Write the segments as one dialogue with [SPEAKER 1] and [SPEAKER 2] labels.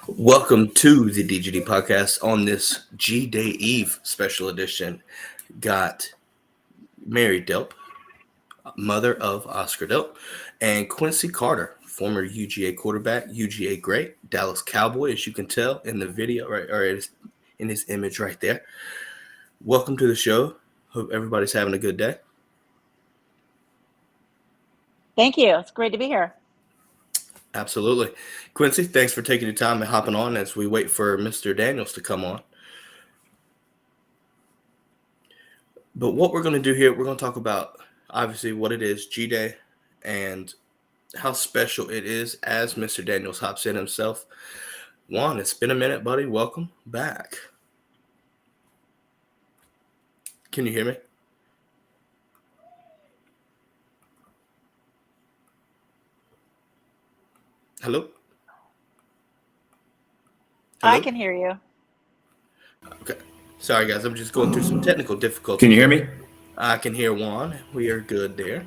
[SPEAKER 1] Welcome to the DGD podcast on this G-Day Eve special edition. Got Mary Delp, mother of Oscar Delp, and Quincy Carter, former UGA quarterback, UGA great, Dallas Cowboy, as you can tell in the video, right, or in his image right there. Welcome to the show. Hope everybody's having a good day.
[SPEAKER 2] Thank you. It's great to be here.
[SPEAKER 1] Absolutely. Quincy, thanks for taking the time and hopping on as we wait for Mr. Daniels to come on. But what we're going to do here, we're going to talk about, obviously, what it is, G-Day, and how special it is as Mr. Daniels hops in himself. Juan, it's been a minute, buddy. Welcome back. Can you hear me? Hello?
[SPEAKER 2] I can hear you.
[SPEAKER 1] Okay. Sorry, guys. I'm just going through some technical difficulties.
[SPEAKER 3] Can you hear me?
[SPEAKER 1] I can hear Juan. We are good there.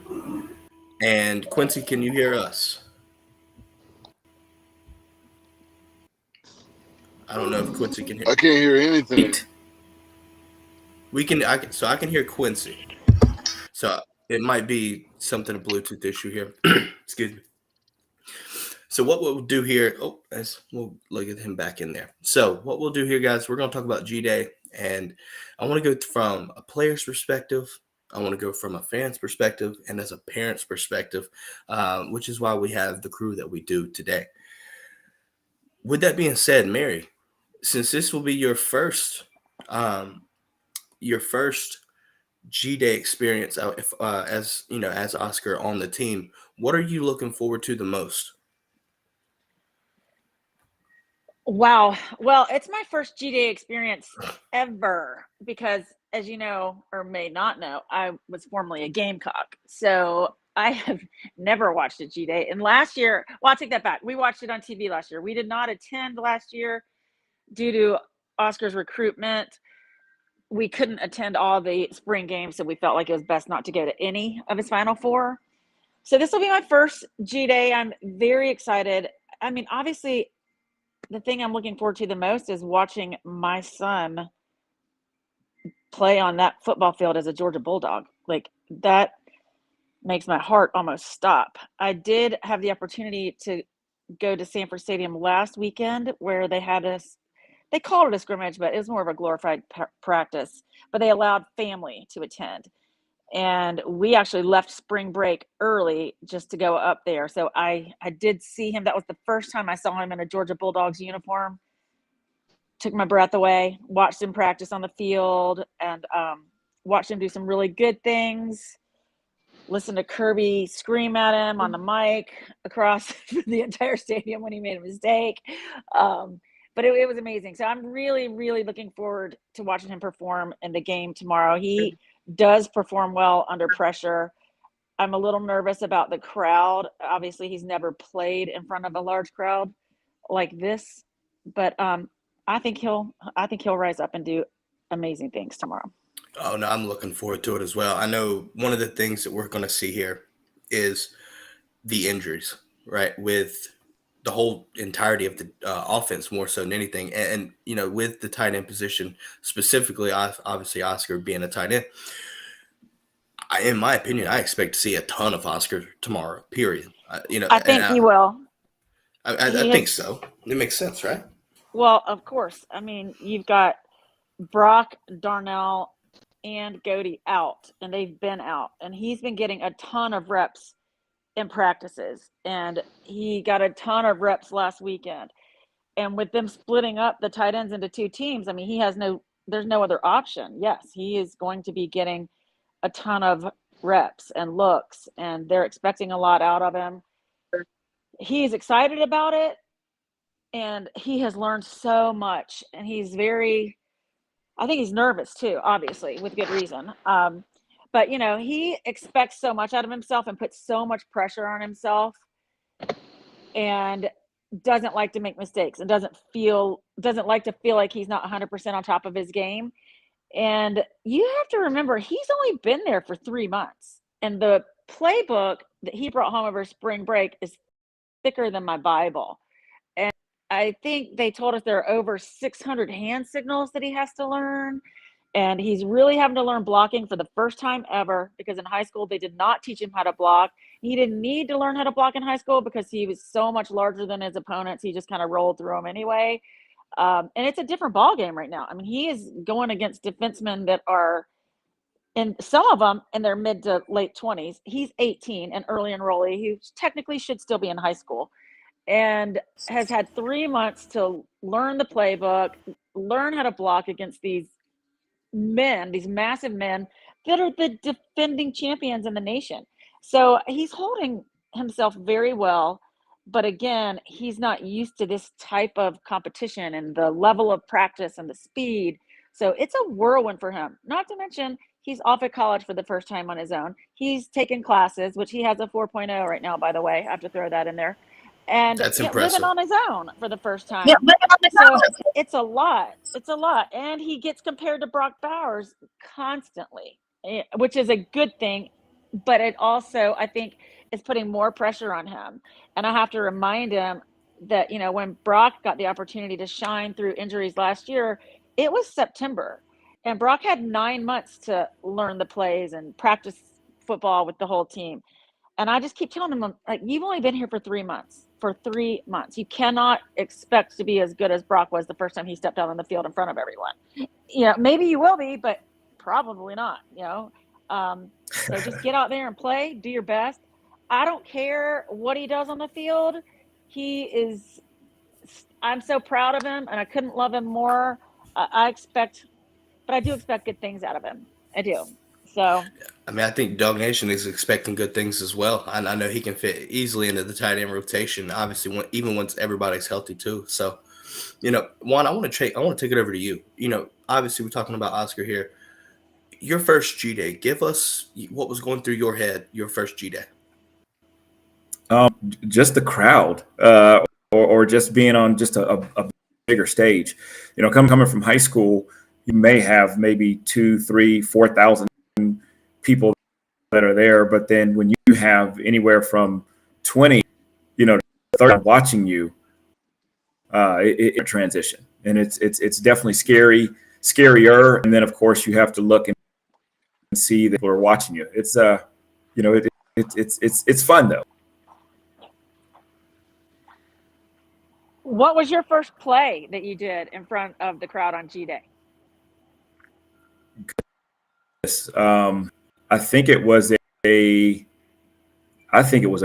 [SPEAKER 1] And Quincy, can you hear us? I don't know if Quincy can hear.
[SPEAKER 4] I can't hear anything.
[SPEAKER 1] I can hear Quincy. So it might be something, a Bluetooth issue here. Excuse me. So what we'll do here, we'll look at him back in there. So what we'll do here, guys, we're going to talk about G-Day, and I want to go from a player's perspective. I want to go from a fan's perspective and as a parent's perspective, which is why we have the crew that we do today. With that being said, Mary, since this will be your first G-Day experience as Oscar on the team, what are you looking forward to the most?
[SPEAKER 2] Wow. Well, it's my first G-Day experience ever because, as you know, or may not know, I was formerly a Gamecock. So I have never watched a G-Day. And last year, well, I'll take that back. We watched it on TV last year. We did not attend last year due to Oscar's recruitment. We couldn't attend all the spring games, so we felt like it was best not to go to any of his Final Four. So this will be my first G-Day. I'm very excited. I mean, obviously, the thing I'm looking forward to the most is watching my son play on that football field as a Georgia Bulldog. Like, that makes my heart almost stop. I did have the opportunity to go to Sanford Stadium last weekend where they called it a scrimmage, but it was more of a glorified practice, but they allowed family to attend. And we actually left spring break early just to go up there. So I did see him. That was the first time I saw him in a Georgia Bulldogs uniform. Took my breath away, watched him practice on the field, and watched him do some really good things. Listened to Kirby scream at him on the mic across the entire stadium when he made a mistake. But it was amazing. So I'm really, really looking forward to watching him perform in the game tomorrow. He does perform well under pressure. I'm a little nervous about the crowd. Obviously, he's never played in front of a large crowd like this, but I think he'll rise up and do amazing things tomorrow.
[SPEAKER 1] Oh, no, I'm looking forward to it as well. I know one of the things that we're going to see here is the injuries, right, with the whole entirety of the offense more so than anything. And, with the tight end position, specifically, obviously Oscar being a tight end, in my opinion, I expect to see a ton of Oscar tomorrow, period.
[SPEAKER 2] I think he will.
[SPEAKER 1] I think so. It makes sense, right?
[SPEAKER 2] Well, of course. I mean, you've got Brock, Darnell, and Godey out, and they've been out. And he's been getting a ton of reps in practices, and he got a ton of reps last weekend. And with them splitting up the tight ends into two teams, I mean, there's no other option. Yes, he is going to be getting a ton of reps and looks, and they're expecting a lot out of him. He's excited about it, and he has learned so much, and I think he's nervous too, obviously, with good reason. But, he expects so much out of himself and puts so much pressure on himself and doesn't like to make mistakes and doesn't like to feel like he's not 100% on top of his game. And you have to remember, he's only been there for 3 months. And the playbook that he brought home over spring break is thicker than my Bible. And I think they told us there are over 600 hand signals that he has to learn. And he's really having to learn blocking for the first time ever, because in high school they did not teach him how to block. He didn't need to learn how to block in high school because he was so much larger than his opponents. He just kind of rolled through them anyway. And it's a different ball game right now. I mean, he is going against defensemen that are, and some of them in their mid to late 20s. He's 18 and early enrollee, who technically should still be in high school, and has had 3 months to learn the playbook, learn how to block against these men, these massive men that are the defending champions in the nation. So he's holding himself very well. But again, he's not used to this type of competition and the level of practice and the speed. So it's a whirlwind for him. Not to mention, he's off at college for the first time on his own. He's taken classes, which he has a 4.0 right now, by the way. I have to throw that in there. And
[SPEAKER 1] That's
[SPEAKER 2] living
[SPEAKER 1] impressive.
[SPEAKER 2] on his own for the first time.
[SPEAKER 3] Yeah, living on his
[SPEAKER 2] So
[SPEAKER 3] own.
[SPEAKER 2] it's a lot. It's a lot. And he gets compared to Brock Bowers constantly, which is a good thing. But it also, I think, is putting more pressure on him. And I have to remind him that, when Brock got the opportunity to shine through injuries last year, it was September. And Brock had 9 months to learn the plays and practice football with the whole team. And I just keep telling him, like, you've only been here for 3 months. For 3 months. You cannot expect to be as good as Brock was the first time he stepped out on the field in front of everyone. Maybe you will be, but probably not, So just get out there and play, do your best. I don't care what he does on the field. I'm so proud of him, and I couldn't love him more. But I do expect good things out of him. I do. So,
[SPEAKER 1] I mean, I think Dog Nation is expecting good things as well. I know he can fit easily into the tight end rotation, obviously, even once everybody's healthy too. So, Juan, I want to take it over to you. Obviously, we're talking about Oscar here. Your first G Day. Give us what was going through your head your first G Day.
[SPEAKER 4] Just the crowd, or just being on just a bigger stage. Coming from high school, you may have maybe 2,000, 3,000, 4,000 people that are there, but then when you have anywhere from 20, 30 watching you, it transition, and it's definitely scarier. And then of course you have to look and see that people are watching you. It's it's fun though.
[SPEAKER 2] what was your first play that you did in front of the crowd on G Day?
[SPEAKER 4] I think it was a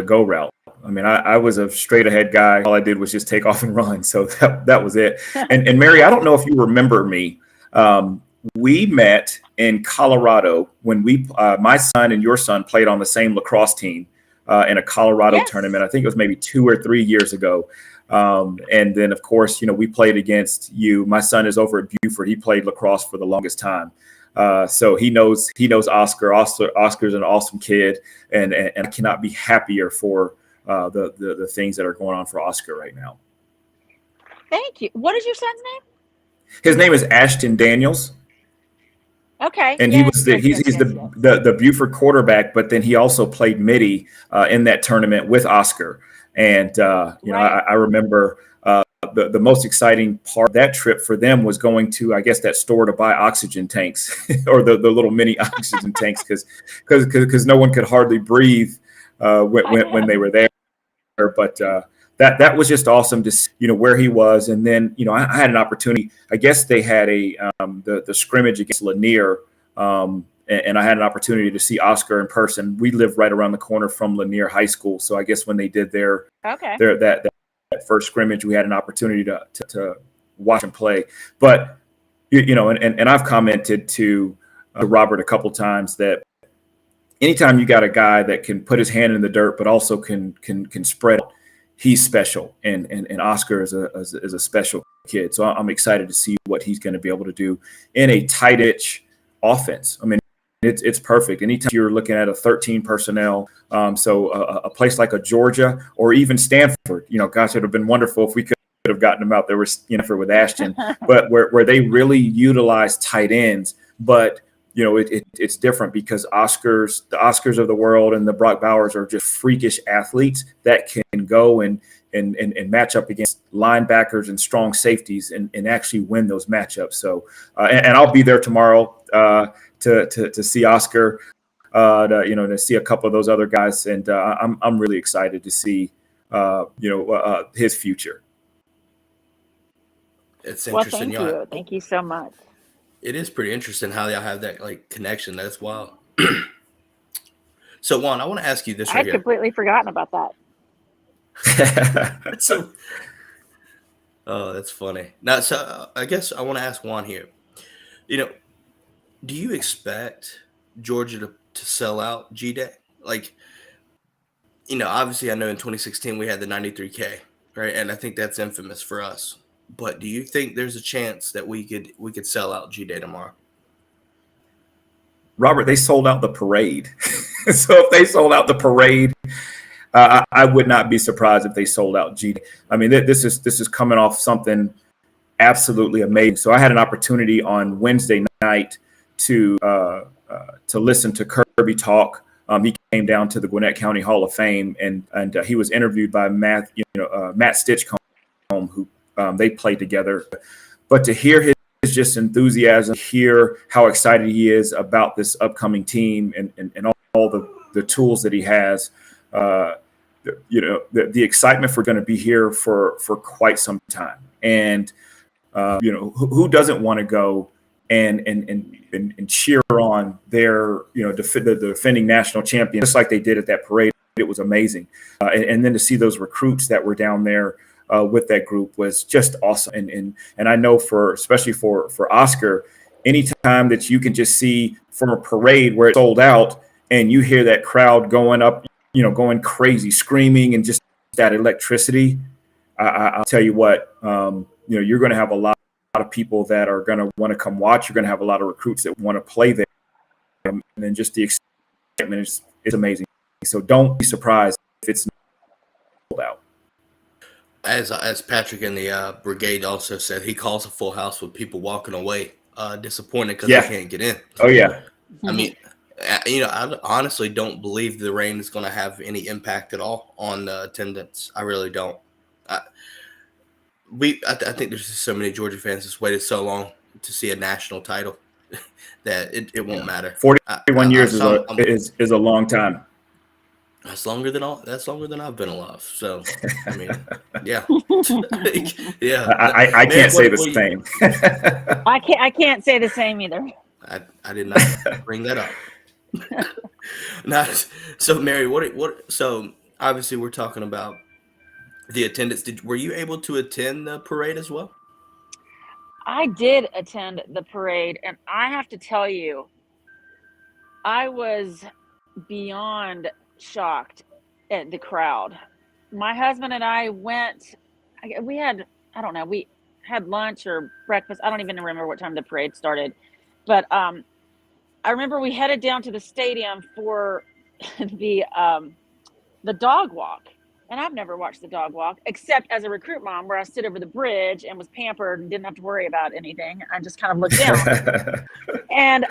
[SPEAKER 4] go route. I mean, I was a straight ahead guy. All I did was just take off and run. So that was it. And Mary, I don't know if you remember me. We met in Colorado when my son and your son played on the same lacrosse team in a Colorado tournament. I think it was maybe 2 or 3 years ago. And then, of course, we played against you. My son is over at Buford. He played lacrosse for the longest time. So he knows Oscar. Oscar's an awesome kid, and I cannot be happier for the things that are going on for Oscar right now.
[SPEAKER 2] Thank you. What is your son's name?
[SPEAKER 4] His name is Ashton Daniels.
[SPEAKER 2] Okay.
[SPEAKER 4] And he's the Buford quarterback, but then he also played midi in that tournament with Oscar. And I remember the most exciting part of that trip for them was going to, I guess, that store to buy oxygen tanks or the little mini oxygen tanks because no one could hardly breathe when they were there. But that was just awesome to see, where he was. And then, I had an opportunity. I guess they had the scrimmage against Lanier, and I had an opportunity to see Oscar in person. We live right around the corner from Lanier High School, so I guess when they did that first scrimmage, we had an opportunity to watch him play. But and I've commented to Robert a couple times that anytime you got a guy that can put his hand in the dirt but also can spread, he's special. And Oscar is a special kid. So I'm excited to see what he's going to be able to do in a tight itch offense. I mean, it's perfect. Anytime you're looking at a 13 personnel, so a place like a Georgia or even Stanford, gosh, it would have been wonderful if we could have gotten them out there with Ashton, but where they really utilize tight ends, but it's different because the Oscars of the world and the Brock Bowers are just freakish athletes that can go and match up against linebackers and strong safeties and actually win those matchups. So, and I'll be there tomorrow to see Oscar, to see a couple of those other guys, and I'm really excited to see his future.
[SPEAKER 1] It's interesting.
[SPEAKER 2] Well, thank you. Thank you so much.
[SPEAKER 1] It is pretty interesting how y'all have that like connection. That's wild. So Juan, I want to ask you this right here.
[SPEAKER 2] I had completely forgotten about that.
[SPEAKER 1] Oh, that's funny. Now, so I guess I want to ask Juan here. Do you expect Georgia to sell out G-Day? Like, obviously I know in 2016 we had the 93K, right? And I think that's infamous for us. But do you think there's a chance that we could sell out G-Day tomorrow?
[SPEAKER 4] Robert, they sold out the parade. So if they sold out the parade, I would not be surprised if they sold out G-Day. I mean, this is coming off something absolutely amazing. So I had an opportunity on Wednesday night to listen to Kirby talk. He came down to the Gwinnett County Hall of Fame, and he was interviewed by Matt Stitchcomb, who they played together. But to hear his just enthusiasm, hear how excited he is about this upcoming team and all the tools that he has, the excitement for going to be here for quite some time. And who doesn't want to go and cheer on their the defending national champion, just like they did at that parade. It was amazing, and then to see those recruits that were down there with that group was just awesome. And I know especially for Oscar, anytime that you can just see from a parade where it's sold out and you hear that crowd going up, going crazy, screaming, and just that electricity, I'll tell you what, you're going to have a lot of people that are going to want to come watch. You're going to have a lot of recruits that want to play there, and then just the excitement is amazing. So don't be surprised if it's sold out.
[SPEAKER 1] As Patrick in the brigade also said, he calls a full house with people walking away disappointed because they can't get in.
[SPEAKER 4] Oh yeah.
[SPEAKER 1] I mean, I honestly don't believe the rain is going to have any impact at all on the attendance. I really don't. I think there's just so many Georgia fans that's waited so long to see a national title that it won't matter.
[SPEAKER 4] 41 years is a long time.
[SPEAKER 1] That's longer than I've been alive. So I mean, yeah, yeah.
[SPEAKER 4] I can't say the same.
[SPEAKER 2] I can't say the same either.
[SPEAKER 1] I did not bring that up. So Mary, so obviously we're talking about the attendance. Were you able to attend the parade as well?
[SPEAKER 2] I did attend the parade, and I have to tell you, I was beyond shocked at the crowd. My husband and I went, we had lunch or breakfast. I don't even remember what time the parade started, but I remember we headed down to the stadium for the dog walk. And I've never watched the dog walk except as a recruit mom, where I stood over the bridge and was pampered and didn't have to worry about anything. I just kind of looked down. And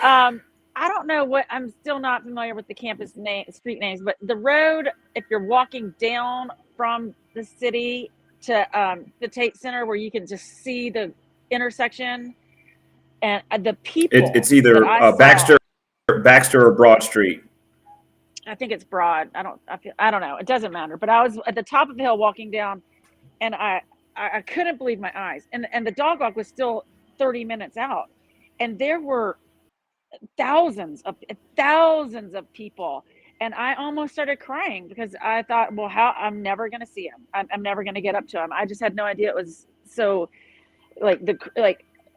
[SPEAKER 2] I don't know I'm still not familiar with the campus street names, but the road, if you're walking down from the city to the Tate Center, where you can just see the intersection and the people.
[SPEAKER 4] It's either Baxter or Broad Street.
[SPEAKER 2] I think it's Broad. I don't know. It doesn't matter. But I was at the top of the hill walking down, and I couldn't believe my eyes. And the dog walk was still 30 minutes out, and there were thousands of people, and I almost started crying because I thought, well, I'm never going to see him. I'm never going to get up to him. I just had no idea it was so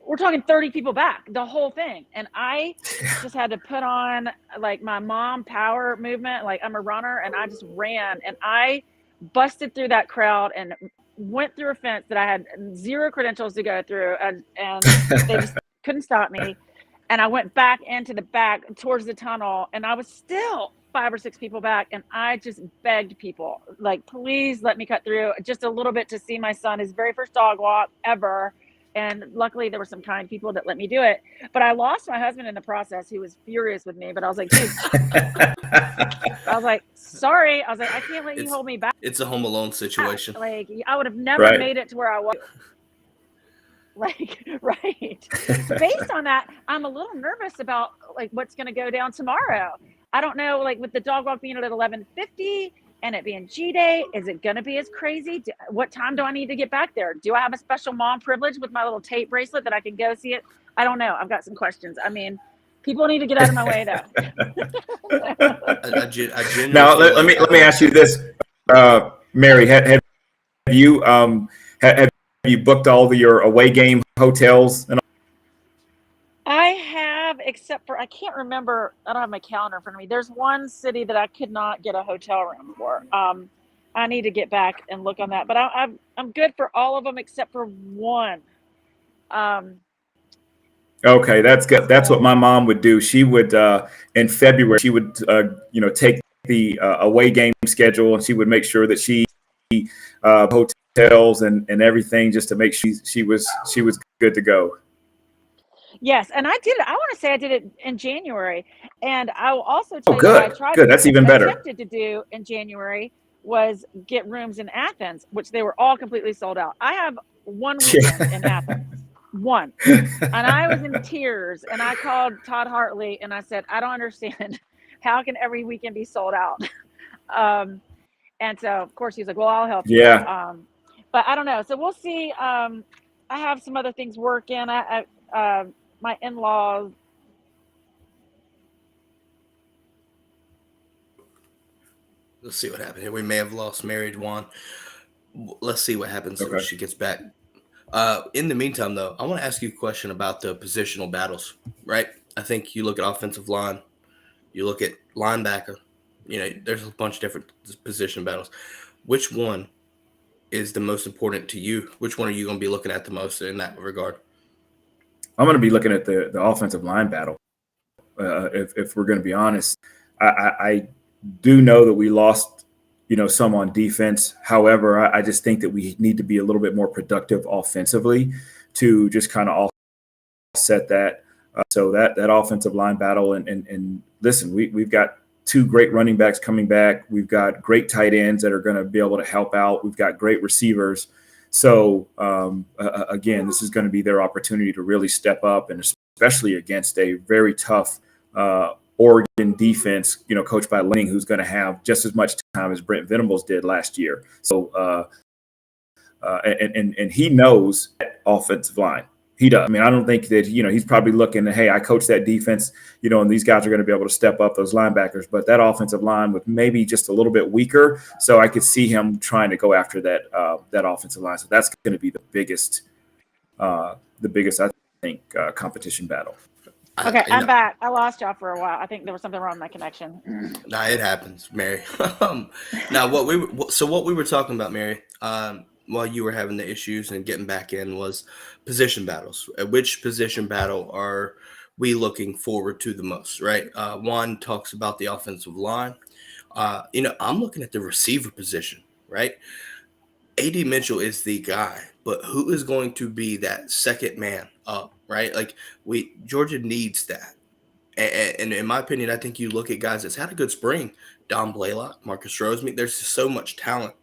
[SPEAKER 2] we're talking 30 people back, the whole thing. And I just had to put on like my mom power movement. Like, I'm a runner, and I just ran, and I busted through that crowd and went through a fence that I had zero credentials to go through. And they just couldn't stop me. And I went back into the back towards the tunnel, and I was still 5 or 6 people back. And I just begged people, like, please let me cut through just a little bit to see my son, his very first dog walk ever. And luckily there were some kind people that let me do it. But I lost my husband in the process, who was furious with me. But I was like, dude, I was like, sorry. I was like, I can't let you hold me back.
[SPEAKER 1] It's a Home Alone situation.
[SPEAKER 2] Like, I would have never made it to where I was. Like, right. Based on that, I'm a little nervous about like what's going to go down tomorrow. I don't know, like with the dog walk being at 11:50 and it being G Day, is it going to be as crazy? What time do I need to get back there? Do I have a special mom privilege with my little tape bracelet that I can go see it? I don't know. I've got some questions. I mean, people need to get out of my way, though.
[SPEAKER 4] Now, let me ask you this, Mary. Have you booked all of your away game hotels? And
[SPEAKER 2] I have, except for I can't remember. I don't have my calendar in front of me. There's one city that I could not get a hotel room for. I need to get back and look on that, but I'm good for all of them except for one.
[SPEAKER 4] Okay, that's good. That's what my mom would do. She would in February. She would take the away game schedule, and she would make sure that she hotels and everything just to make sure she was good to go.
[SPEAKER 2] Yes, and I did it. I want to say I did it in January, and I will also tell you
[SPEAKER 4] good.
[SPEAKER 2] what I tried.
[SPEAKER 4] Good. That's even better.
[SPEAKER 2] Attempted to do in January was get rooms in Athens, which they were all completely sold out. I have one weekend in Athens, one, and I was in tears. And I called Todd Hartley and I said, I don't understand. How can every weekend be sold out? And so of course he's like, well, I'll help you.
[SPEAKER 4] Yeah.
[SPEAKER 2] But I don't know. So we'll see. I have some other things working. My in-laws.
[SPEAKER 1] Let's see what happens here. We may have lost Mary Juan. Let's see what happens when she gets back. In the meantime, though, I want to ask you a question about the positional battles, right? I think you look at offensive line, you look at linebacker, there's a bunch of different position battles. Which one is the most important to you? Which one are you going to be looking at the most in that regard?
[SPEAKER 4] I'm going to be looking at the offensive line battle. If we're going to be honest, I do know that we lost, some on defense. However, I just think that we need to be a little bit more productive offensively to just kind of offset that. So that offensive line battle and listen, we've got two great running backs coming back. We've got great tight ends that are going to be able to help out. We've got great receivers. So, again, this is going to be their opportunity to really step up, and especially against a very tough Oregon defense, coached by Lanning, who's going to have just as much time as Brent Venables did last year. So, and he knows that offensive line. He does. I mean, I don't think that, he's probably looking at, hey, I coach that defense, and these guys are going to be able to step up, those linebackers. But that offensive line was maybe just a little bit weaker. So I could see him trying to go after that offensive line. So that's going to be the biggest, I think, competition battle.
[SPEAKER 2] Okay, I'm back. I lost y'all for a while. I think there was something wrong with my connection.
[SPEAKER 1] Nah, it happens, Mary. Now, what we were talking about, Mary, while you were having the issues and getting back in, was position battles. Which position battle are we looking forward to the most, right? Juan talks about the offensive line. I'm looking at the receiver position, right? A.D. Mitchell is the guy, but who is going to be that second man up, right? Like Georgia needs that. And in my opinion, I think you look at guys that's had a good spring, Don Blaylock, Marcus Rosemead, there's just so much talent.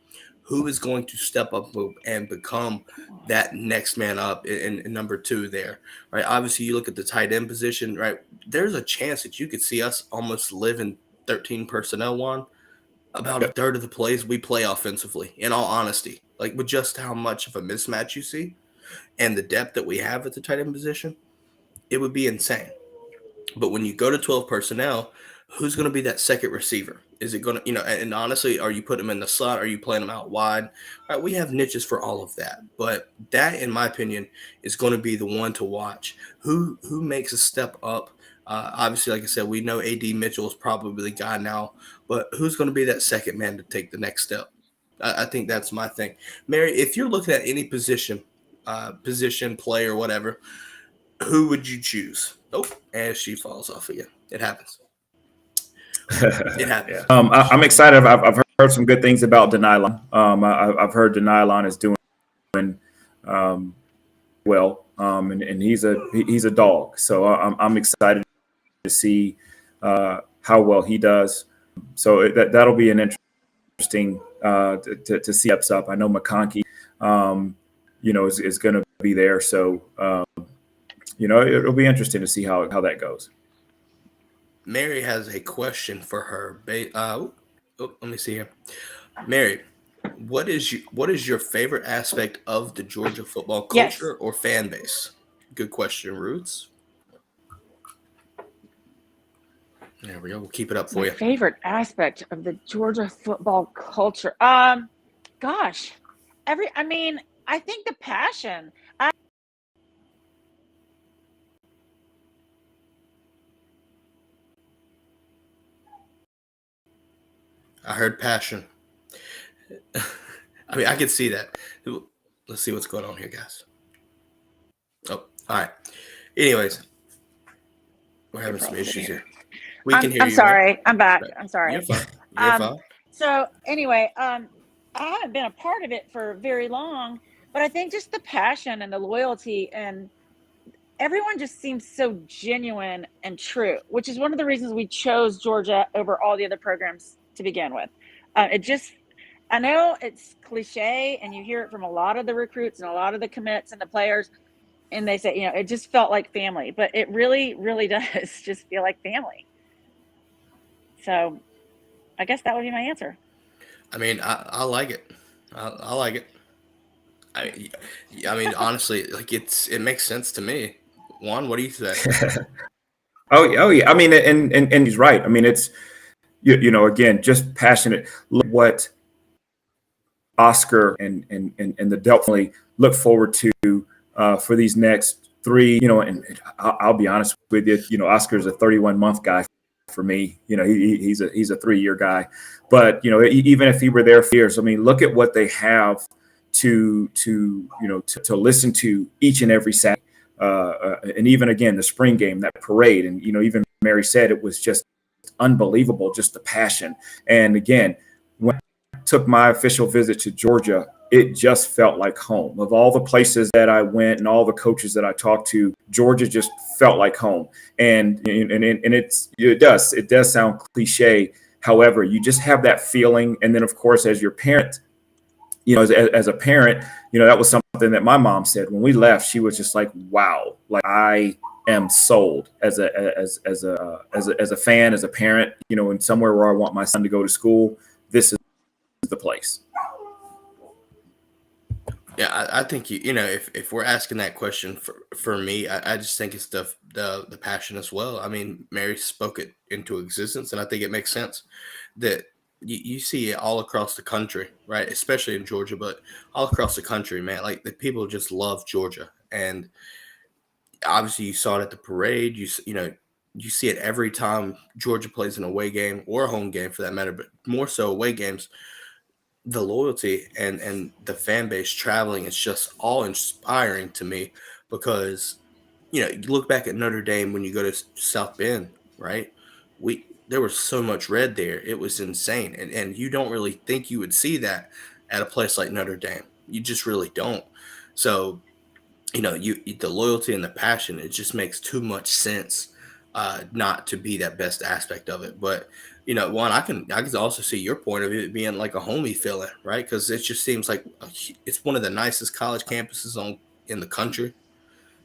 [SPEAKER 1] Who is going to step up and become that next man up in number two there, right? Obviously, you look at the tight end position, right? There's a chance that you could see us almost live in 13 personnel one. About a third of the plays we play offensively, in all honesty, like with just how much of a mismatch you see and the depth that we have at the tight end position, it would be insane. But when you go to 12 personnel, who's going to be that second receiver? Is it going to, and honestly, are you putting them in the slot? Are you playing them out wide? Right, we have niches for all of that. But that, in my opinion, is going to be the one to watch. Who makes a step up? Obviously, like I said, we know A.D. Mitchell is probably the guy now. But who's going to be that second man to take the next step? I think that's my thing. Mary, if you're looking at any position, play, or whatever, who would you choose? Oh, and she falls off again. It happens. It happens.
[SPEAKER 4] I'm excited. I've heard some good things about Denylon. I've heard Denylon is doing well, and he's a dog. So I'm excited to see how well he does. So that'll be an interesting to see ups up. I know McConkey, is going to be there. So it'll be interesting to see how that goes.
[SPEAKER 1] Mary has a question for her. Let me see here. Mary, what is your favorite aspect of the Georgia football culture or fan base? Good question, Roots. There we go. We'll keep it up for you.
[SPEAKER 2] Favorite aspect of the Georgia football culture. Gosh, I think the passion.
[SPEAKER 1] I heard passion. I mean, I can see that. Let's see what's going on here, guys. Oh, all right. Anyways, we're having some issues here. We can hear you.
[SPEAKER 2] I'm sorry. Right? I'm back.
[SPEAKER 1] Right.
[SPEAKER 2] I'm sorry.
[SPEAKER 1] You're fine. You're fine.
[SPEAKER 2] So anyway, I haven't been a part of it for very long, but I think just the passion and the loyalty and everyone just seems so genuine and true, which is one of the reasons we chose Georgia over all the other programs to begin with. I know it's cliche and you hear it from a lot of the recruits and a lot of the commits and the players, and they say, it just felt like family, but it really, really does just feel like family. So I guess that would be my answer.
[SPEAKER 1] I mean, I like it. I like it. I mean, honestly, like it makes sense to me. Juan, what do you say?
[SPEAKER 4] Oh yeah. I mean, and he's right. I mean, it's again, just passionate. Look what Oscar and the Delp family look forward to for these next 3. And I'll be honest with you. Oscar's a 31-month guy for me. He's a 3-year guy. But even if he were there for years, I mean, look at what they have to listen to each and every Saturday. And even again, the spring game, that parade, and even Mary said it was just unbelievable, just the passion. And again, when I took my official visit to Georgia, it just felt like home. Of all the places that I went and all the coaches that I talked to, Georgia just felt like home. And it does sound cliche. However, you just have that feeling. And then of course, as your parent, as a parent, that was something that my mom said when we left. She was just like, wow, like I am sold as a fan, as a parent, and somewhere where I want my son to go to school. This is the place.
[SPEAKER 1] Yeah, I think if we're asking that question for me, I just think it's the passion as well. I mean, Mary spoke it into existence, and I think it makes sense that you see it all across the country, right? Especially in Georgia, but all across the country, man. Like the people just love Georgia, and obviously you saw it at the parade. You see it every time Georgia plays an away game or a home game for that matter, but more so away games. The loyalty and the fan base traveling is just all inspiring to me because, you look back at Notre Dame when you go to South Bend, right? There was so much red there. It was insane. And you don't really think you would see that at a place like Notre Dame. You just really don't. So, the loyalty and the passion, it just makes too much sense not to be that best aspect of it. But Juan, I can also see your point of it being like a homey feeling, right? Because it just seems like it's one of the nicest college campuses in the country,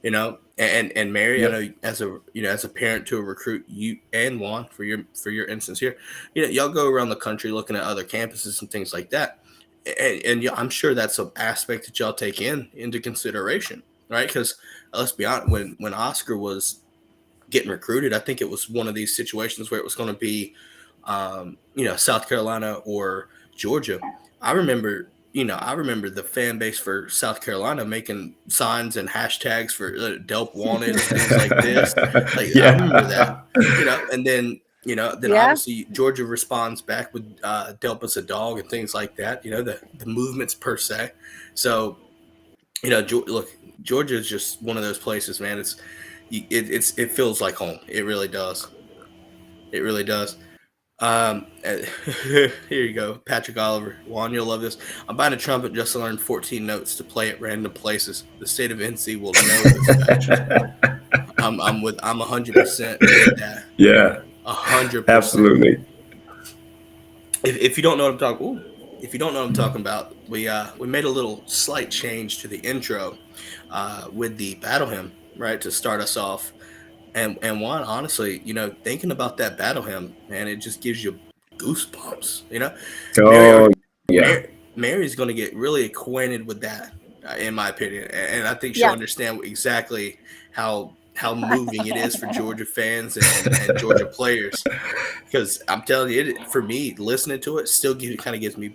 [SPEAKER 1] And Mary, yep. I know as a parent to a recruit, you and Juan for your instance here, y'all go around the country looking at other campuses and things like that, and I'm sure that's an aspect that y'all take into consideration, right? Because let's be honest, when Oscar was getting recruited, I think it was one of these situations where it was going to be South Carolina or Georgia. I remember the fan base for South Carolina making signs and hashtags for Delp wanted and things like this. Like, yeah. I remember that, and then obviously Georgia responds back with Delp as a dog and things like that, the movements per se. So, look, Georgia is just one of those places, man. It feels like home. It really does. It really does. Here you go, Patrick Oliver. Juan, you'll love this. I'm buying a trumpet just to learn 14 notes to play at random places. The state of NC will know this patch. I'm 100% with that.
[SPEAKER 4] Yeah,
[SPEAKER 1] 100%.
[SPEAKER 4] absolutely.
[SPEAKER 1] If you don't know what I'm talking, if you don't know what I'm talking about, we made a little slight change to the intro, with the battle hymn, right, to start us off. And Juan, honestly, thinking about that battle hymn, man, it just gives you goosebumps. Mary,
[SPEAKER 4] Oh, yeah.
[SPEAKER 1] Mary's going to get really acquainted with that, in my opinion, and I think she'll
[SPEAKER 2] Yeah.
[SPEAKER 1] understand exactly how moving it is for Georgia fans and Georgia players. Because I'm telling you, for me, listening to it still gives me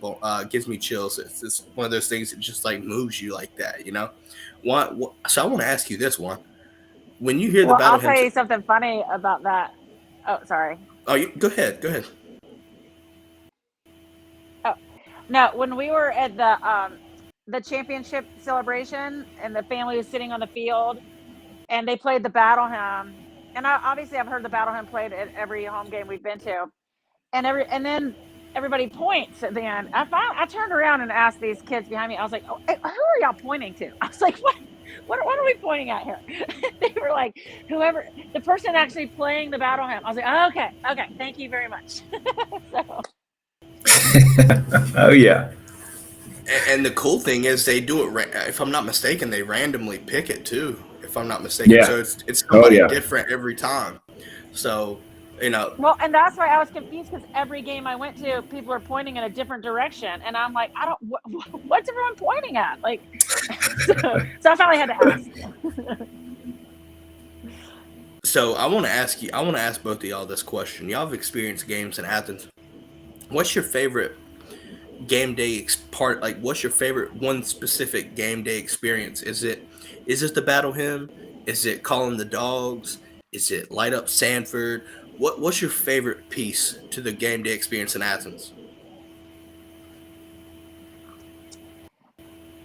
[SPEAKER 1] chills. It's one of those things that just like moves you like that, So I want to ask you this one. When you hear the
[SPEAKER 2] Well,
[SPEAKER 1] battle
[SPEAKER 2] I'll tell
[SPEAKER 1] hymn,
[SPEAKER 2] you something funny about that. Oh, sorry.
[SPEAKER 1] go ahead.
[SPEAKER 2] Oh, no, when we were at the championship celebration and the family was sitting on the field and they played the battle hymn, and I've heard the battle hymn played at every home game we've been to, and then everybody points at the end. I turned around and asked these kids behind me. I was like, "Oh, hey, who are y'all pointing to?" I was like, what are we pointing at here?" They were like, the person actually playing the battle hymn. I was like, oh, okay, thank you very much. So.
[SPEAKER 4] Oh, yeah.
[SPEAKER 1] And the cool thing is they do it. If I'm not mistaken, they randomly pick it too. If I'm not mistaken,
[SPEAKER 4] Yeah.
[SPEAKER 1] so it's somebody
[SPEAKER 4] yeah.
[SPEAKER 1] different every time. So
[SPEAKER 2] Well, and that's why I was confused, because every game I went to, people were pointing in a different direction, and I'm like, what's everyone pointing at? Like, so I finally had to ask.
[SPEAKER 1] So I want to ask both of y'all this question. Y'all have experienced games in Athens. What's your favorite game day part? Like, what's your favorite one specific game day experience? Is it the battle hymn? Is it calling the dogs? Is it light up Sanford? What's your favorite piece to the game day experience in Athens?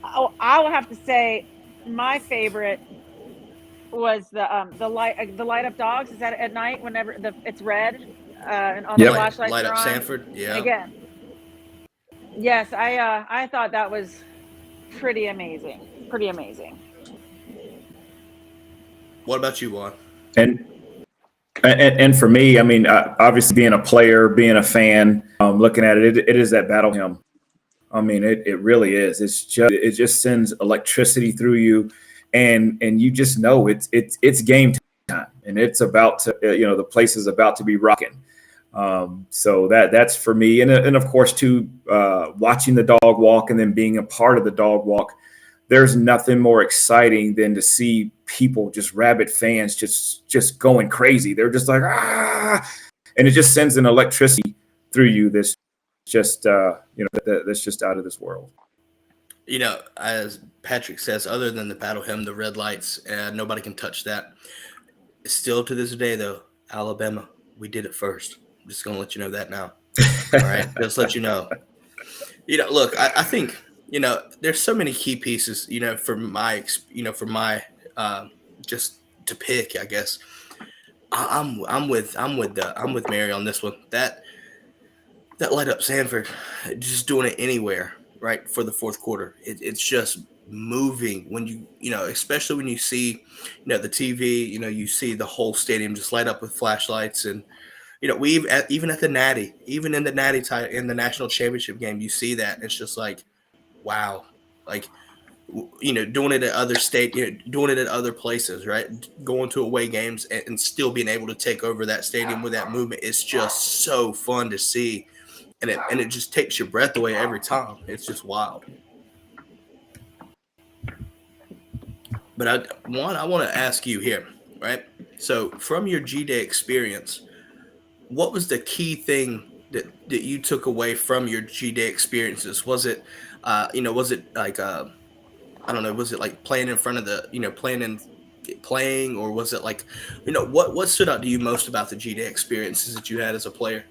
[SPEAKER 2] Oh, I will have to say my favorite was the light up dogs. Is that at night whenever it's red and all the flashlights
[SPEAKER 1] light
[SPEAKER 2] are
[SPEAKER 1] up
[SPEAKER 2] on?
[SPEAKER 1] Sanford. Yeah.
[SPEAKER 2] Again, yes, I thought that was pretty amazing. Pretty amazing.
[SPEAKER 1] What about you, Juan?
[SPEAKER 4] And for me, I mean, obviously being a player, being a fan, looking at it, it is that battle hymn. I mean, it really is. It just sends electricity through you, and you just know it's game time, and it's about to, the place is about to be rocking. So that's for me, and of course too, watching the dog walk and then being a part of the dog walk. There's nothing more exciting than to see people, just rabid fans, just going crazy. They're just like, and it just sends an electricity through you that's just that's just out of this world.
[SPEAKER 1] As Patrick says, other than the battle hymn, the red lights, nobody can touch that. Still to this day, though, Alabama, we did it first. I'm just gonna let you know that now. All right, just let you know. Look, I think there's so many key pieces. For my just to pick, I guess. I'm with Mary on this one. That light up Sanford, just doing it anywhere, right, for the fourth quarter. It's just moving when especially when you see, the TV, you see the whole stadium just light up with flashlights. And, even at the Natty, even in the Natty in the national championship game, you see that. And it's just like, wow, like, doing it at other doing it at other places, right? Going to away games and still being able to take over that stadium with that movement. It's just so fun to see. And it just takes your breath away every time. It's just wild. But I want to ask you here, right? So from your G-Day experience, what was the key thing that you took away from your G-Day experiences? Was it, was it like, I don't know, was it like playing in front of playing, or was it like, what stood out to you most about the G-Day experiences that you had as a player?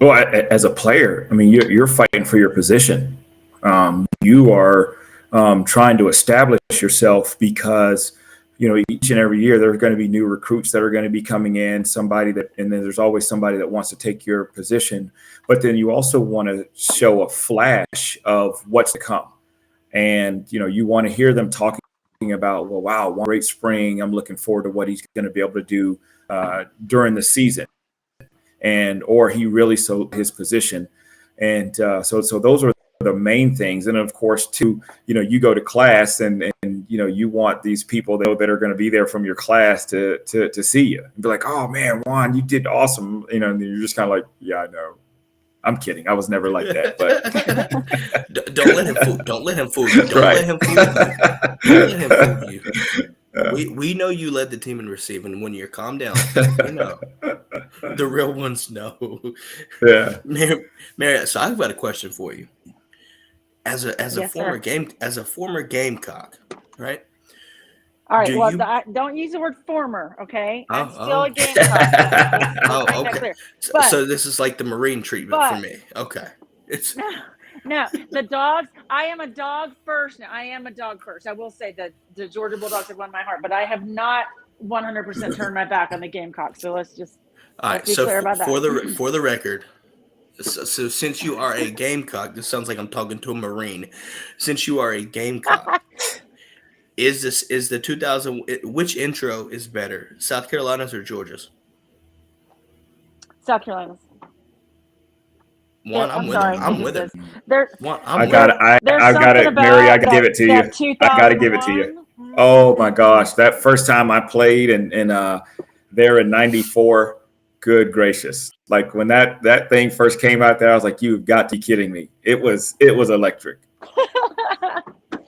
[SPEAKER 4] Well, as a player, I mean, you're fighting for your position. You are trying to establish yourself because each and every year there's going to be new recruits that are going to be coming in, and then there's always somebody that wants to take your position. But then you also want to show a flash of what's to come. And, you want to hear them talking about, well, wow, one great spring. I'm looking forward to what he's going to be able to do during the season. Or he really sold his position. And so those are the main things. And of course, too, you go to class and you want these people that are going to be there from your class to see you and be like, oh man, Juan, you did awesome. And you're just kind of like, yeah, I know. I'm kidding. I was never like that, but
[SPEAKER 1] don't let him fool. Don't let him fool you. Don't let him fool you. Don't let him fool you. We know you led the team in receiving. When you're calm down, the real ones know.
[SPEAKER 4] Yeah,
[SPEAKER 1] Mary. So I've got a question for you. As a
[SPEAKER 2] Yes,
[SPEAKER 1] former Gamecock, right?
[SPEAKER 2] All right. Don't use the word former, okay? I'm still a Gamecock.
[SPEAKER 1] Okay. So this is like the Marine treatment for me. Okay. It's
[SPEAKER 2] no, the dogs. I am a dog first. Now, I am a dog first. I will say that the Georgia Bulldogs have won my heart, but I have not 100% turned my back on the Gamecocks. So let's be clear about that.
[SPEAKER 1] For the record. So since you are a Gamecock, this sounds like I'm talking to a Marine. Since you are a Gamecock, is the 2000? Which intro is better, South Carolina's or Georgia's?
[SPEAKER 2] South Carolina's.
[SPEAKER 1] I'm with it.
[SPEAKER 4] I got it, Mary. I got to give it to you. I got to give it to you. Oh my gosh, that first time I played and there in '94. Good gracious. Like when that thing first came out there, I was like, you've got to be kidding me. It was electric.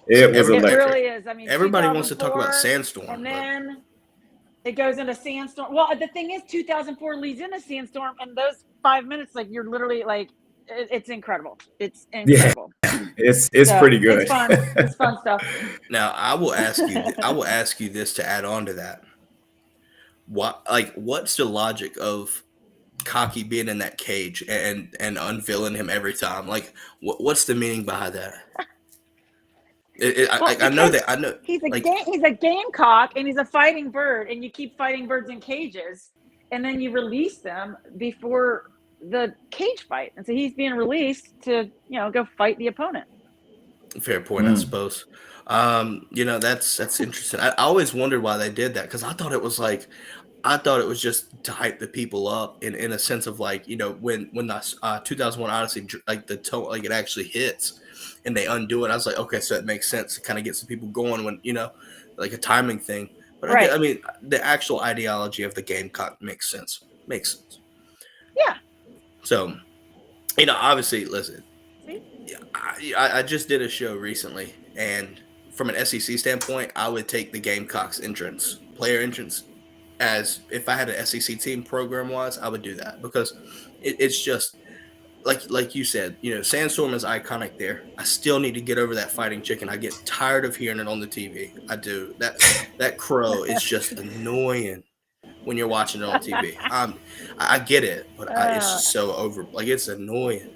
[SPEAKER 4] It was electric.
[SPEAKER 2] It really is. I mean,
[SPEAKER 1] everybody wants to talk about Sandstorm.
[SPEAKER 2] And then it goes into Sandstorm. Well, the thing is 2004 leads into Sandstorm, and those 5 minutes, like you're literally like, it's incredible. It's incredible.
[SPEAKER 4] Yeah. It's pretty good.
[SPEAKER 2] It's fun. It's fun stuff.
[SPEAKER 1] Now I will ask you this to add on to that. What's the logic of Cocky being in that cage and unveiling him every time? Like, what's the meaning behind that? I know
[SPEAKER 2] he's a gamecock and he's a fighting bird, and you keep fighting birds in cages, and then you release them before the cage fight, and so he's being released to go fight the opponent.
[SPEAKER 1] Fair point, I suppose. That's interesting. I always wondered why they did that, because I thought it was just to hype the people up in a sense of like, when the 2001 Odyssey, like the tone, like it actually hits and they undo it. I was like, okay, so it makes sense to kind of get some people going when, like a timing thing. But right. I mean, the actual ideology of the Gamecock makes sense.
[SPEAKER 2] Yeah.
[SPEAKER 1] So, obviously, listen, I just did a show recently, and from an SEC standpoint, I would take the Gamecocks player entrance, as if I had an SEC team program-wise, I would do that, because it's just like you said, Sandstorm is iconic there. I still need to get over that fighting chicken. I get tired of hearing it on the TV. I do. That crow is just annoying when you're watching it on TV. I get it, but it's just so over. Like, it's annoying.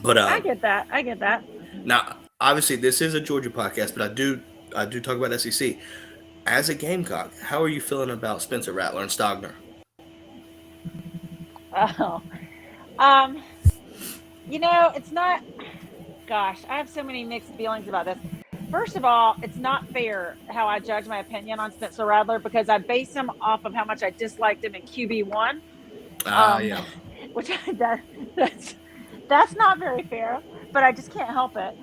[SPEAKER 1] But
[SPEAKER 2] I get that.
[SPEAKER 1] Now, obviously, this is a Georgia podcast, but I do talk about SEC. As a Gamecock, how are you feeling about Spencer Rattler and Stogner?
[SPEAKER 2] Oh, it's not. Gosh, I have so many mixed feelings about this. First of all, it's not fair how I judge my opinion on Spencer Rattler, because I base him off of how much I disliked him in QB1.
[SPEAKER 1] Yeah.
[SPEAKER 2] Which that's not very fair, but I just can't help it.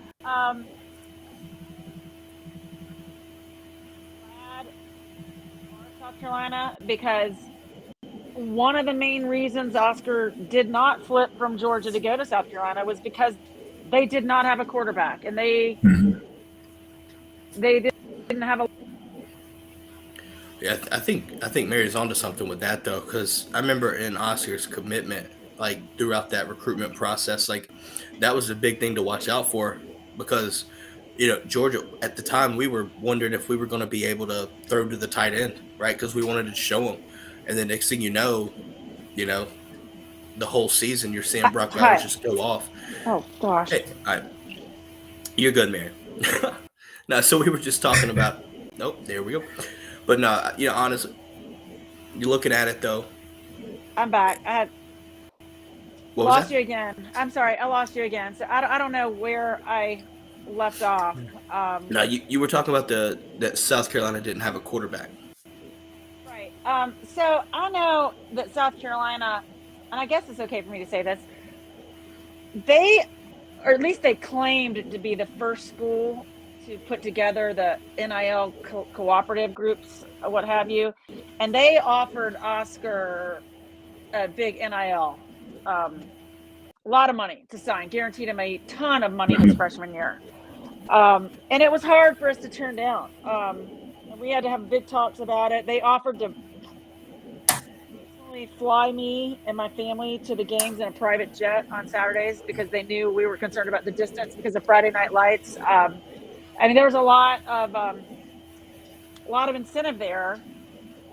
[SPEAKER 2] South Carolina, because one of the main reasons Oscar did not flip from Georgia to go to South Carolina was because they did not have a quarterback, and they didn't have a.
[SPEAKER 1] Yeah, I think Mary's onto something with that, though, because I remember in Oscar's commitment, like throughout that recruitment process, like that was a big thing to watch out for, because Georgia at the time, we were wondering if we were going to be able to throw to the tight end, right? Because we wanted to show them, and then next thing you know, the whole season you're seeing Brock Bowers just go off.
[SPEAKER 2] Oh gosh!
[SPEAKER 1] Hey, you're good, Mary. Now, so we were just talking about Nope. There we go. But no, honestly, you're looking at it though.
[SPEAKER 2] I'm back. I
[SPEAKER 1] What was
[SPEAKER 2] lost
[SPEAKER 1] that?
[SPEAKER 2] you again. I'm sorry. I lost you again. So I don't know where I left off.
[SPEAKER 1] No, you were talking about that South Carolina didn't have a quarterback.
[SPEAKER 2] Right. So I know that South Carolina, and I guess it's okay for me to say this, they, or at least they claimed to be the first school to put together the NIL cooperative groups, or what have you, and they offered Oscar a big NIL, a lot of money to sign, guaranteed him a ton of money his freshman year, and it was hard for us to turn down. We had to have big talks about it. They offered to fly me and my family to the games in a private jet on Saturdays because they knew we were concerned about the distance because of Friday night lights. I mean, there was a lot of incentive there.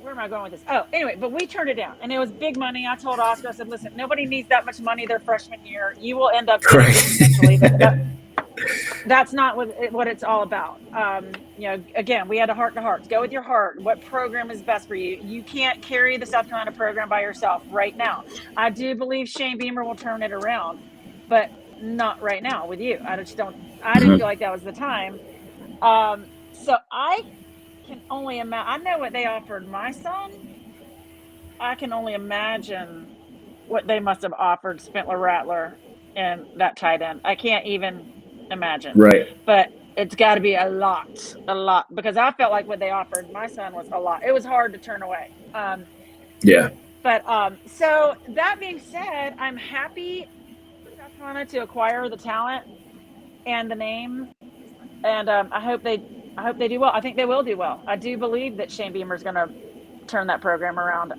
[SPEAKER 2] Where am I going with this? Oh, anyway, but we turned it down, and it was big money. I told Oscar, I said, "Listen, nobody needs that much money their freshman year. You will end up getting this eventually. That's not what it's all about." Again, we had a heart to heart. Go with your heart. What program is best for you? You can't carry the South Carolina program by yourself right now. I do believe Shane Beamer will turn it around, but not right now with you. I just don't. I didn't feel like that was the time. So I can only imagine. I know what they offered my son. I can only imagine what they must have offered Spentler Rattler and that tight end. I can't even imagine.
[SPEAKER 4] Right.
[SPEAKER 2] But it's got to be a lot, because I felt like what they offered my son was a lot. It was hard to turn away.
[SPEAKER 4] Yeah.
[SPEAKER 2] But so that being said, I'm happy for South Carolina to acquire the talent and the name, and I hope they do well. I think they will do well. I do believe that Shane Beamer is going to turn that program around.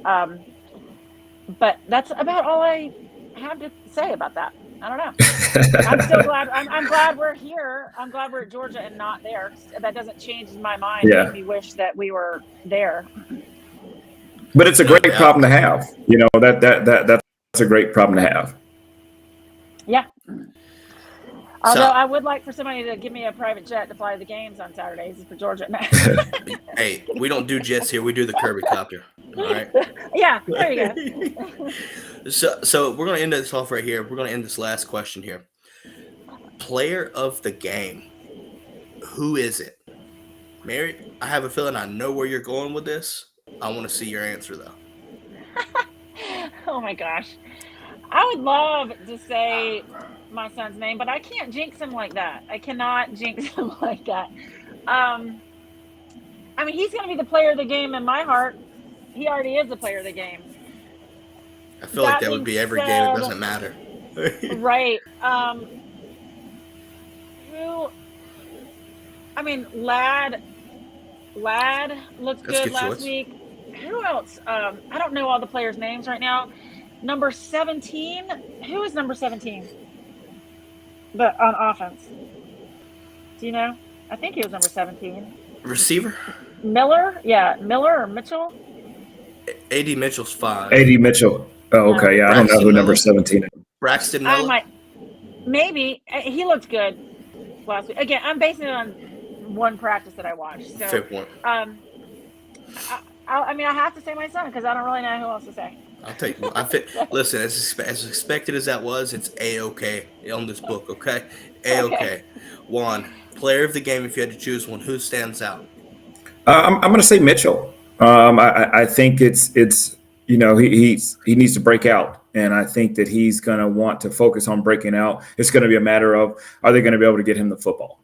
[SPEAKER 2] But that's about all I have to say about that. I don't know. I'm still glad. I'm glad we're here. I'm glad we're at Georgia and not there. That doesn't change my mind.
[SPEAKER 4] Yeah.
[SPEAKER 2] Make me wish that we were there.
[SPEAKER 4] But it's a great problem to have. That's a great problem to have.
[SPEAKER 2] Yeah. Although I would like for somebody to give me a private jet to fly to the games on Saturdays for Georgia.
[SPEAKER 1] Hey, we don't do jets here. We do the Kirby copter. All right.
[SPEAKER 2] Yeah, there you go.
[SPEAKER 1] So we're going to end this off right here. We're going to end this last question here. Player of the game. Who is it? Mary, I have a feeling I know where you're going with this. I want to see your answer, though.
[SPEAKER 2] Oh, my gosh. I would love to say my son's name, but I can't jinx him like that. I cannot jinx him like that. I mean, he's going to be the player of the game in my heart. He already is the player of the game.
[SPEAKER 1] I feel like that would be every game. It doesn't matter.
[SPEAKER 2] Right. Lad looked good last week. Who else? I don't know all the players' names right now. Number 17. Who is number 17? But on offense. Do you know? I think he was number 17.
[SPEAKER 1] Receiver?
[SPEAKER 2] Miller? Yeah, Miller or Mitchell?
[SPEAKER 1] A.D. Mitchell's 5.
[SPEAKER 4] A.D. Mitchell. Oh, okay. Yeah, I don't know who number 17 is.
[SPEAKER 1] Braxton Miller?
[SPEAKER 2] Maybe. He looked good last week. Again, I'm basing it on one practice that I watched. So,
[SPEAKER 1] fair point.
[SPEAKER 2] I have to say my son because I don't really know who else to say.
[SPEAKER 1] I'll take one. Listen, as expected as that was, it's A-okay on this book, okay? A-okay.
[SPEAKER 2] Okay.
[SPEAKER 1] Juan, player of the game, if you had to choose one, who stands out?
[SPEAKER 4] I'm going to say Mitchell. I think it's he needs to break out, and I think that he's going to want to focus on breaking out. It's going to be a matter of, are they going to be able to get him the football?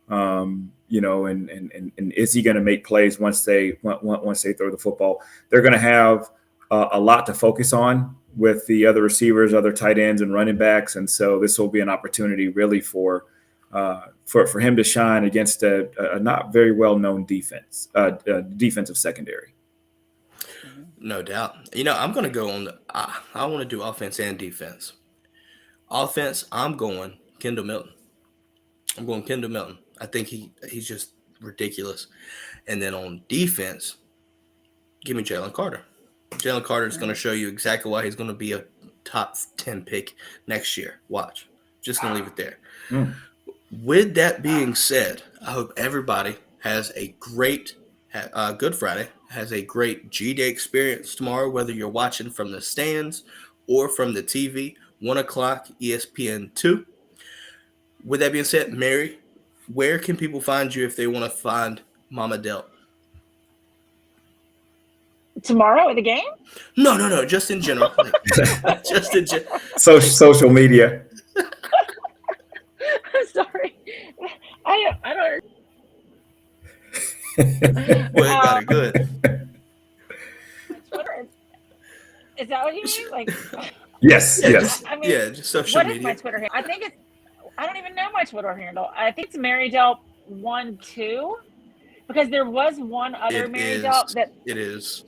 [SPEAKER 4] And is he going to make plays once they throw the football? They're going to have a lot to focus on with the other receivers, other tight ends, and running backs, and so this will be an opportunity really for him to shine against a not very well known defensive secondary.
[SPEAKER 1] No doubt. I'm going to go on I want to do offense and defense. Offense, I'm going Kendall Milton. I think he's just ridiculous. And then on defense, give me Jalen Carter. Jalen Carter is going to show you exactly why he's going to be a top 10 pick next year. Watch. Just going to leave it there. With that being said, I hope everybody has a great Good Friday has a great G-Day experience tomorrow, whether you're watching from the stands or from the TV, 1 o'clock, ESPN2. With that being said, Mary, where can people find you if they want to find Mama Delp?
[SPEAKER 2] Tomorrow at the game?
[SPEAKER 1] No, just in general. Just in general.
[SPEAKER 4] Social media.
[SPEAKER 2] I'm sorry. I don't.
[SPEAKER 1] Well, it got it good.
[SPEAKER 2] Twitter is that what you mean? Like,
[SPEAKER 4] Yes.
[SPEAKER 2] I mean,
[SPEAKER 1] Just social
[SPEAKER 2] what
[SPEAKER 1] media.
[SPEAKER 2] is my Twitter handle? I think it's. I don't even know my Twitter handle. I think it's Mary Delp 1-2, because there was one other Mary Delp that.
[SPEAKER 1] It is.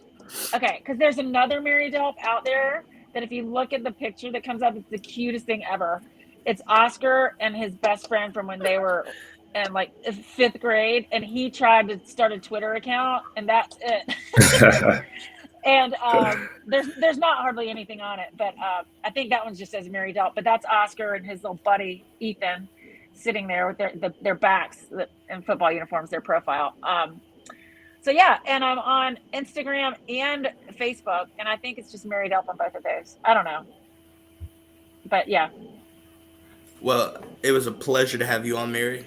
[SPEAKER 2] Okay, because there's another Mary Delp out there that if you look at the picture that comes up, it's the cutest thing ever. It's Oscar and his best friend from when they were in like 5th grade, and he tried to start a Twitter account, and that's it. And there's not hardly anything on it, but I think that one just says Mary Delp. But that's Oscar and his little buddy Ethan sitting there with their backs in football uniforms, their profile. So yeah, and I'm on Instagram and Facebook, and I think it's just Mary Delp on both of those. I don't know, but yeah.
[SPEAKER 1] Well, it was a pleasure to have you on, Mary.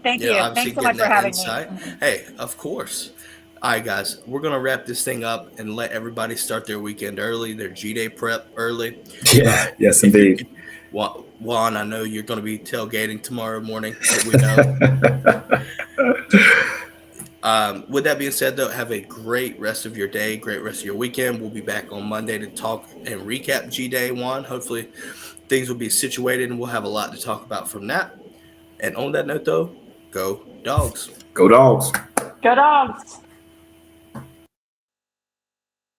[SPEAKER 2] Thank you. Thanks so much for having me.
[SPEAKER 1] Hey, of course. All right, guys, we're going to wrap this thing up and let everybody start their weekend early, their G-Day prep early.
[SPEAKER 4] Yeah, yes, indeed.
[SPEAKER 1] Juan, I know you're going to be tailgating tomorrow morning, we know. With that being said, though, have a great rest of your day, great rest of your weekend. We'll be back on Monday to talk and recap G-Day 1. Hopefully things will be situated and we'll have a lot to talk about from that. And on that note, though, go Dogs.
[SPEAKER 4] Go Dogs.
[SPEAKER 2] Go Dogs.